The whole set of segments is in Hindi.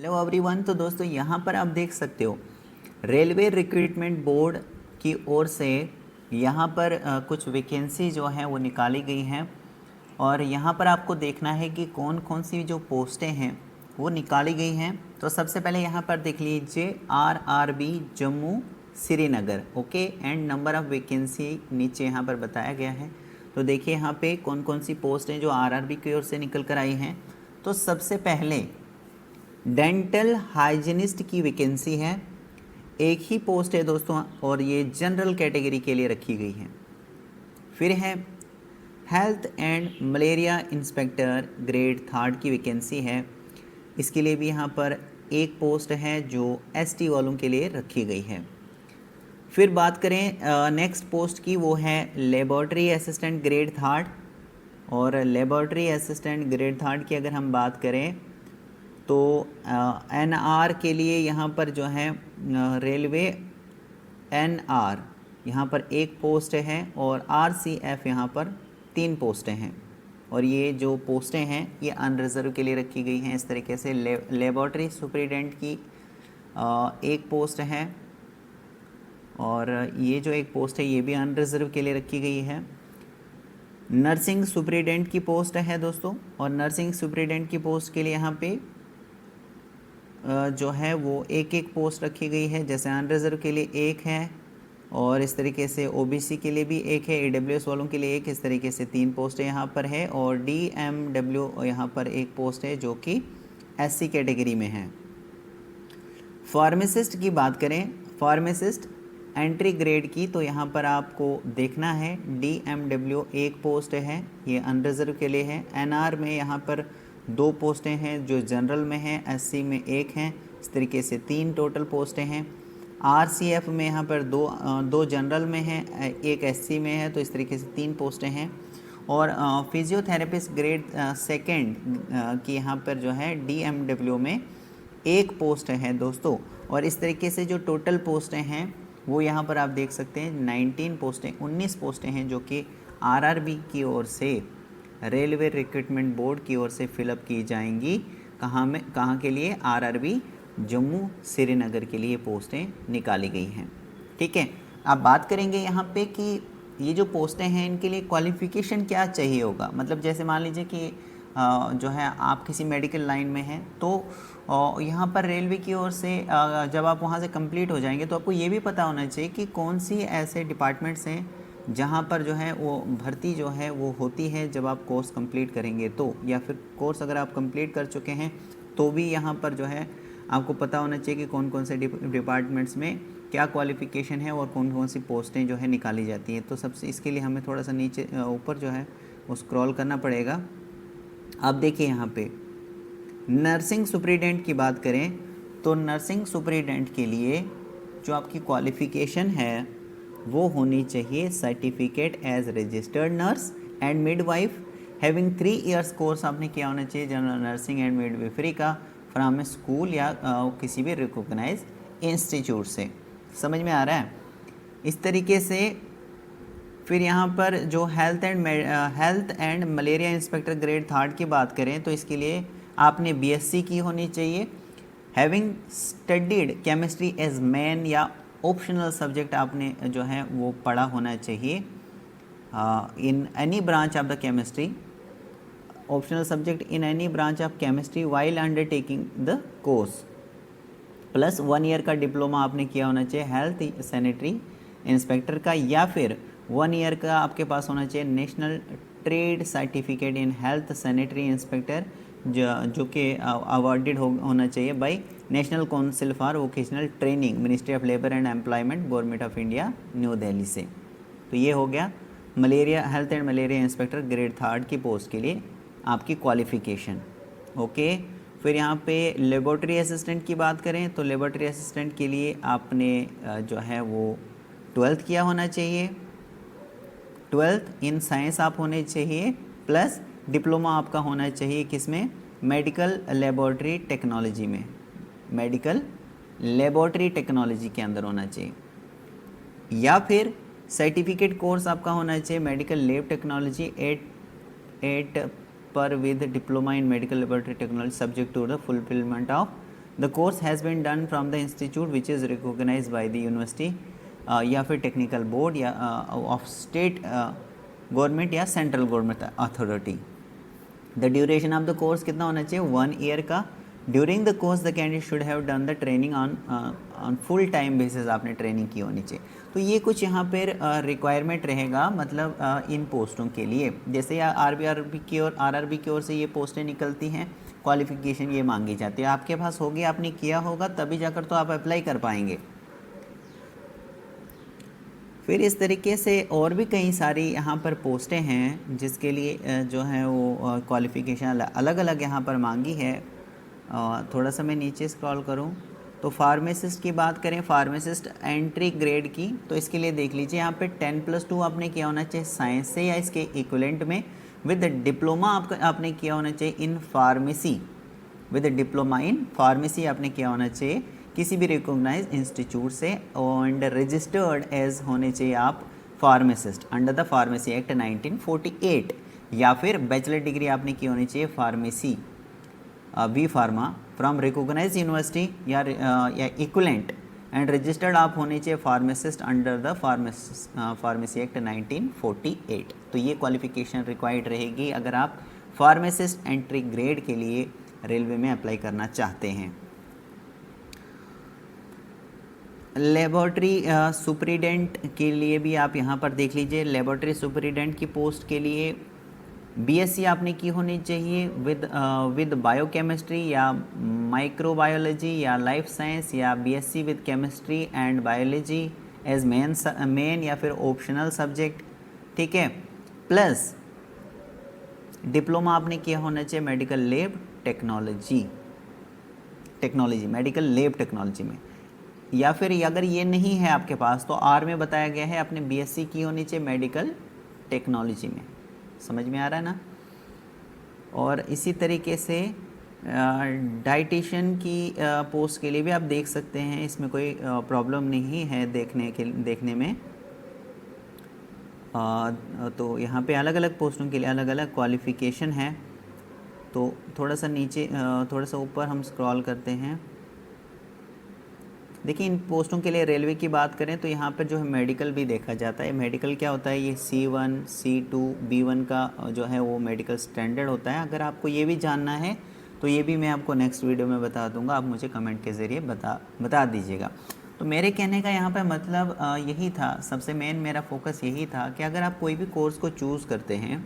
Hello everyone. तो दोस्तों यहाँ पर आप देख सकते हो रेलवे रिक्रूटमेंट बोर्ड की ओर से यहाँ पर कुछ वैकेंसी जो हैं वो निकाली गई हैं और यहाँ पर आपको देखना है कि कौन कौन सी जो पोस्टें हैं वो निकाली गई हैं। तो सबसे पहले यहाँ पर देख लीजिए RRB Jammu Srinagar, okay, and number of vacancy नीचे यहाँ पर बताया गया है। तो देखिए यहाँ पे कौन कौन सी पोस्ट हैं जो आरआरबी की ओर से निकल कर आई हैं। तो सबसे पहले डेंटल हाइजीनिस्ट की वैकेंसी है, एक ही पोस्ट है दोस्तों और ये जनरल कैटेगरी के लिए रखी गई है। फिर है health and malaria inspector grade 3 की वैकेंसी है, इसके लिए भी यहाँ पर एक पोस्ट है जो एसटी वालों के लिए रखी गई है। फिर बात करें नेक्स्ट पोस्ट की, वो है लेबॉर्ट्री असिस्टेंट ग्रेड 3, और लेबॉर्ट्री असिस्टेंट ग्रेड 3 की अगर हम बात करें तो एनआर के लिए यहाँ पर जो है रेलवे एनआर यहाँ पर एक पोस्ट है और आरसीएफ यहाँ पर 3 पोस्टें हैं, और ये जो पोस्टें हैं ये अनरिजर्व के लिए रखी गई हैं। इस तरीके से लेबॉर्ट्री सुपरिटेंडेंट की एक पोस्ट है और ये जो एक पोस्ट है ये भी अनरिजर्व के लिए रखी गई है। नर्सिंग सुपरिटेंडेंट की पोस्ट है दोस्तों, और नर्सिंग सुपरिटेंडेंट की पोस्ट के लिए यहाँ पे जो है वो एक एक पोस्ट रखी गई है। जैसे अनरिजर्व के लिए एक है और इस तरीके से ओबीसी के लिए भी एक है, ईडब्ल्यूएस वालों के लिए एक, इस तरीके से 3 पोस्टें यहाँ पर है, और डीएमडब्ल्यू यहाँ पर एक पोस्ट है जो कि एससी कैटेगरी में है। फार्मासिस्ट की बात करें, फार्मासिस्ट एंट्री ग्रेड की, तो यहाँ पर आपको देखना है डीएमडब्ल्यू एक पोस्ट है, ये अनरिजर्व के लिए है। एनआर में यहाँ पर 2 पोस्टें हैं जो जनरल में हैं, एससी में एक हैं, इस तरीके से 3 टोटल पोस्टें हैं। आरसीएफ में यहाँ पर दो जनरल में हैं, एक एससी में है, तो इस तरीके से 3 पोस्टें हैं। और फिजियोथेरेपिस्ट ग्रेड 2 की यहाँ पर जो है डीएमडब्ल्यू में एक पोस्ट है दोस्तों। और इस तरीके से जो टोटल पोस्टें हैं वो यहाँ पर आप देख सकते हैं 19 पोस्टें हैं जो कि आरआरबी की ओर से, रेलवे रिक्रूटमेंट बोर्ड की ओर से फिलअप की जाएंगी। कहाँ के लिए? आरआरबी जम्मू श्रीनगर के लिए पोस्टें निकाली गई हैं। ठीक है, अब बात करेंगे यहाँ पे कि ये जो पोस्टें हैं इनके लिए क्वालिफ़िकेशन क्या चाहिए होगा। मतलब जैसे मान लीजिए कि जो है आप किसी मेडिकल लाइन में हैं, तो यहाँ पर रेलवे की ओर से जब आप वहाँ से कंप्लीट हो जाएंगे तो आपको ये भी पता होना चाहिए कि कौन सी ऐसे डिपार्टमेंट्स हैं जहाँ पर जो है वो भर्ती जो है वो होती है जब आप कोर्स कंप्लीट करेंगे तो, या फिर कोर्स अगर आप कंप्लीट कर चुके हैं तो भी यहाँ पर जो है आपको पता होना चाहिए कि कौन कौन से डिपार्टमेंट्स में क्या क्वालिफ़िकेशन है और कौन कौन सी पोस्टें जो है निकाली जाती हैं। तो सबसे इसके लिए हमें थोड़ा सा नीचे ऊपर जो है वो स्क्रॉल करना पड़ेगा। अब देखिए यहाँ पे नर्सिंग सुपरिटेंडेंट की बात करें तो नर्सिंग सुपरिटेंडेंट के लिए जो आपकी क्वालिफ़िकेशन है वो होनी चाहिए certificate as registered nurse and midwife having 3 years course आपने किया होना चाहिए जनरल नर्सिंग एंड मिडवाइफरी का फ्रॉम स्कूल या किसी भी रिकॉग्नाइज इंस्टीट्यूट से। समझ में आ रहा है? इस तरीके से फिर यहाँ पर जो health and malaria inspector grade 3 की बात करें तो इसके लिए आपने बीएससी की होनी चाहिए। Having studied chemistry as main या ऑप्शनल सब्जेक्ट आपने जो है वो पढ़ा होना चाहिए in any branch of the chemistry, optional subject in any branch of chemistry while undertaking the course, plus 1 year का डिप्लोमा आपने किया होना चाहिए हेल्थ सैनिटरी इंस्पेक्टर का, या फिर 1 ईयर का आपके पास होना चाहिए national trade certificate in health sanitary inspector जो कि अवॉर्डेड होना चाहिए by national council for vocational training, ministry of labour and employment, government of India, new Delhi से। तो ये हो गया malaria health and malaria inspector grade 3 की पोस्ट के लिए आपकी क्वालिफ़िकेशन। ओके, फिर यहाँ पे लेबॉर्ट्री असिस्टेंट की बात करें तो लेबॉर्ट्री असिस्टेंट के लिए आपने जो है वो 12th किया होना चाहिए, 12th इन साइंस आप होने चाहिए, प्लस डिप्लोमा आपका होना चाहिए किसमें? मेडिकल लेबॉर्ट्री टेक्नोलॉजी में, मेडिकल लेबॉर्ट्री टेक्नोलॉजी के अंदर होना चाहिए, या फिर सर्टिफिकेट कोर्स आपका होना चाहिए मेडिकल लैब टेक्नोलॉजी 8 पर with diploma in medical laboratory technology subject to the fulfilment of the course has been done from the institute which is recognize by the university या फिर टेक्निकल बोर्ड या ऑफ स्टेट गवर्नमेंट या central government authority. The duration of the course कितना होना चाहिए, 1 ईयर का। During the course the candidate should have done the training on full time basis, आपने ट्रेनिंग की होनी चाहिए। तो ये कुछ यहाँ पर रिक्वायरमेंट रहेगा, मतलब इन पोस्टों के लिए। जैसे या आरबी की और आरआरबी की ओर से ये पोस्टें निकलती हैं, क्वालिफिकेशन ये मांगी जाती है। आपके पास होगी, आपने किया होगा, तभी जाकर तो आप अप्लाई कर पाएंगे। फिर इस तरीके से और भी कई सारी यहाँ पर पोस्टें हैं जिसके लिए जो है वो क्वालिफ़िकेशन अलग अलग यहाँ पर मांगी है। थोड़ा सा मैं नीचे स्क्रॉल करूँ तो फार्मासिस्ट की बात करें, फार्मासिस्ट एंट्री ग्रेड की, तो इसके लिए देख लीजिए यहाँ पे 10+2 आपने किया होना चाहिए साइंस से या इसके इक्विवेलेंट में, विद डिप्लोमा आपने किया होना चाहिए in pharmacy, with diploma in pharmacy आपने किया होना चाहिए किसी भी रिकॉग्नाइज इंस्टीट्यूट से, एंड रजिस्टर्ड एज होने चाहिए आप pharmacist under the pharmacy act 1948, या फिर बैचलर डिग्री आपने की होनी चाहिए pharmacy B pharma from recognize university या इक्विवेलेंट, एंड रजिस्टर्ड आप होने चाहिए pharmacist under the pharmacy act 1948। तो ये क्वालिफिकेशन रिक्वायर्ड रहेगी अगर आप फार्मासिस्ट एंट्री ग्रेड के लिए रेलवे में अप्लाई करना चाहते हैं। लेबोरेटरी सुपरिटेंडेंट के लिए भी आप यहाँ पर देख लीजिए, लेबोरेटरी सुपरिटेंडेंट की पोस्ट के लिए बीएससी आपने की होनी चाहिए विद बायोकेमिस्ट्री या माइक्रोबायोलॉजी या लाइफ साइंस, या BSc with chemistry and biology as main या फिर ऑप्शनल सब्जेक्ट, ठीक है। प्लस डिप्लोमा आपने किया होना चाहिए medical lab technology medical lab technology में, या फिर अगर ये नहीं है आपके पास तो आर में बताया गया है आपने बीएससी की होनी चाहिए मेडिकल टेक्नोलॉजी में। समझ में आ रहा है ना। और इसी तरीके से डाइटिशियन की पोस्ट के लिए भी आप देख सकते हैं, इसमें कोई प्रॉब्लम नहीं है देखने में। तो यहाँ पे अलग अलग पोस्टों के लिए अलग अलग क्वालिफ़िकेशन है। तो थोड़ा सा नीचे थोड़ा सा ऊपर हम स्क्रॉल करते हैं। देखिए इन पोस्टों के लिए रेलवे की बात करें तो यहाँ पर जो है मेडिकल भी देखा जाता है। मेडिकल क्या होता है, ये C1, C2, B1 का जो है वो मेडिकल स्टैंडर्ड होता है। अगर आपको ये भी जानना है तो ये भी मैं आपको नेक्स्ट वीडियो में बता दूंगा, आप मुझे कमेंट के ज़रिए बता दीजिएगा। तो मेरे कहने का यहाँ पर मतलब यही था, सबसे मेन मेरा फोकस यही था कि अगर आप कोई भी कोर्स को चूज़ करते हैं,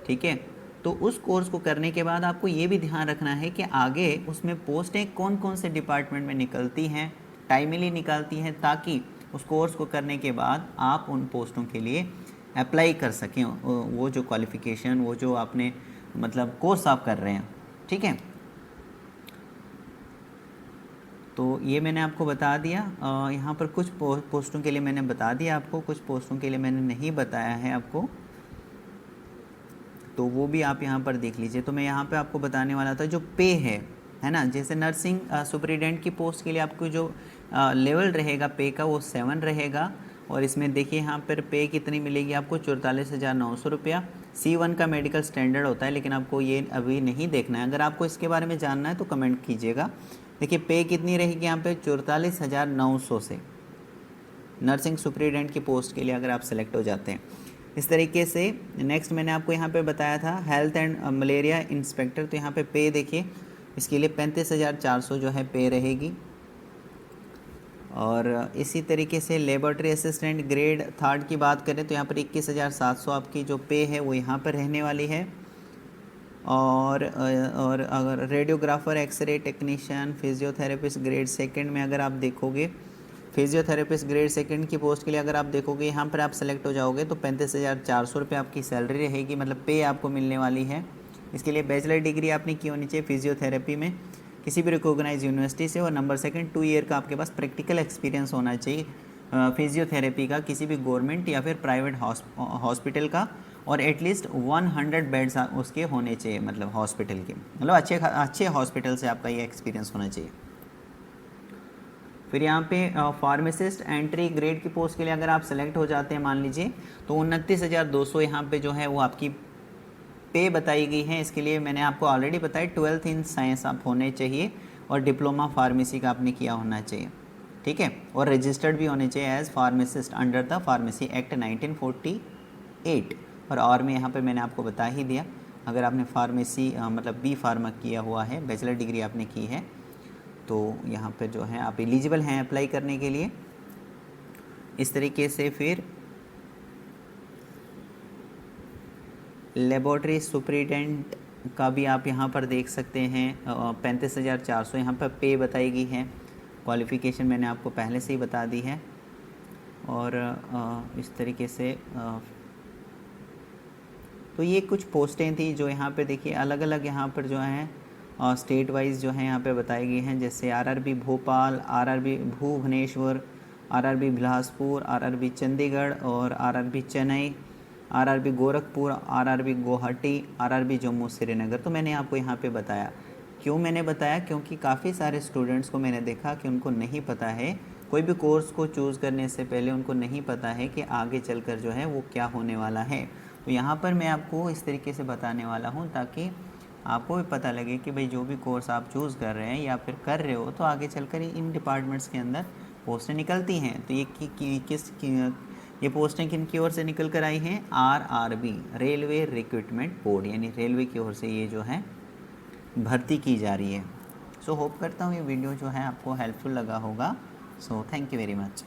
ठीक है, तो उस कोर्स को करने के बाद आपको ये भी ध्यान रखना है कि आगे उसमें पोस्टें कौन कौन से डिपार्टमेंट में निकलती हैं, टाइमली निकालती हैं, ताकि उस कोर्स को करने के बाद आप उन पोस्टों के लिए अप्लाई कर सकें, वो जो क्वालिफ़िकेशन, वो जो आपने मतलब कोर्स आप कर रहे हैं, ठीक है। तो ये मैंने आपको बता दिया। यहाँ पर कुछ पोस्टों के लिए मैंने बता दिया आपको, कुछ पोस्टों के लिए मैंने नहीं बताया है आपको, तो वो भी आप यहाँ पर देख लीजिए। तो मैं यहाँ पे आपको बताने वाला था जो पे है ना, जैसे नर्सिंग सुपरिटेंडेंट की पोस्ट के लिए आपको जो लेवल रहेगा पे का वो 7 रहेगा, और इसमें देखिए यहाँ पर पे कितनी मिलेगी आपको, 44,900 रुपया। C1 का मेडिकल स्टैंडर्ड होता है, लेकिन आपको ये अभी नहीं देखना है। अगर आपको इसके बारे में जानना है तो कमेंट कीजिएगा। देखिए पे कितनी रहेगी यहाँ पे, 44,900 से नर्सिंग सुपरिटेंडेंट की पोस्ट के लिए अगर आप सेलेक्ट हो जाते हैं। इस तरीके से नेक्स्ट मैंने आपको यहाँ पे बताया था हेल्थ एंड मलेरिया इंस्पेक्टर, तो यहाँ पे पे देखिए इसके लिए 35,400 जो है पे रहेगी। और इसी तरीके से लेबोरेटरी असिस्टेंट ग्रेड 3 की बात करें तो यहाँ पर 21,700 आपकी जो पे है वो यहाँ पर रहने वाली है। और अगर radiographer, x ray technician, physiotherapist grade 2 में अगर आप देखोगे, फिजियोथेरेपिस्ट ग्रेड 2 की पोस्ट के लिए अगर आप देखोगे यहाँ पर आप सेलेक्ट हो जाओगे तो 35,400 रुपये आपकी सैलरी रहेगी, मतलब पे आपको मिलने वाली है। इसके लिए बैचलर डिग्री आपने की होनी चाहिए फिजियोथेरेपी में किसी भी रिकॉग्नाइज यूनिवर्सिटी से, और नंबर 2 2 ईयर का आपके पास प्रैक्टिकल एक्सपीरियंस होना चाहिए फिजियोथेरेपी का किसी भी गवर्नमेंट या फिर प्राइवेट हॉस्पिटल का, और एटलीस्ट 100 बेड्स उसके होने चाहिए, मतलब हॉस्पिटल के, मतलब अच्छे हॉस्पिटल से आपका ये एक्सपीरियंस होना चाहिए। फिर यहाँ पे फार्मासिस्ट एंट्री ग्रेड की पोस्ट के लिए अगर आप सेलेक्ट हो जाते हैं मान लीजिए, तो 29,200 यहाँ पे जो है वो आपकी पे बताई गई है। इसके लिए मैंने आपको ऑलरेडी बताया 12th इन साइंस आप होने चाहिए, और डिप्लोमा फार्मेसी का आपने किया होना चाहिए, ठीक है, और रजिस्टर्ड भी होने चाहिए as pharmacist under the pharmacy act 1948। और में यहाँ पे मैंने आपको बता ही दिया, अगर आपने फार्मेसी मतलब बी फार्मा किया हुआ है, बैचलर डिग्री आपने की है, तो यहाँ पे जो है आप एलिजिबल हैं अप्लाई करने के लिए। इस तरीके से फिर लेबोरेटरी सुपरिटेंडेंट का भी आप यहाँ पर देख सकते हैं, 35,400 यहाँ पर पे बताई गई है। क्वालिफ़िकेशन मैंने आपको पहले से ही बता दी है। और इस तरीके से तो ये कुछ पोस्टें थी जो यहाँ पे देखिए अलग अलग यहाँ पर जो हैं स्टेट वाइज जो है यहाँ पे बताई गई हैं, जैसे RRB Bhopal, RRB Bhubaneswar, RRB Bilaspur, RRB Chandigarh और RRB Chennai, RRB Gorakhpur, RRB Guwahati, RRB Jammu Srinagar. तो मैंने आपको यहाँ पे बताया, क्यों मैंने बताया, क्योंकि काफ़ी सारे स्टूडेंट्स को मैंने देखा कि उनको नहीं पता है, कोई भी कोर्स को चूज़ करने से पहले उनको नहीं पता है कि आगे चलकर जो है वो क्या होने वाला है। तो यहाँ पर मैं आपको इस तरीके से बताने वाला हूँ ताकि आपको भी पता लगे कि भाई जो भी कोर्स आप चूज़ कर रहे हैं या फिर कर रहे हो, तो आगे चलकर इन डिपार्टमेंट्स के अंदर पोस्टें निकलती हैं। तो ये पोस्टें किन की ओर से निकल कर आई हैं? आरआरबी, रेलवे रिक्रूटमेंट बोर्ड, यानी रेलवे की ओर से ये जो है भर्ती की जा रही है। सो होप करता हूँ ये वीडियो जो है आपको हेल्पफुल लगा होगा। So thank you very much.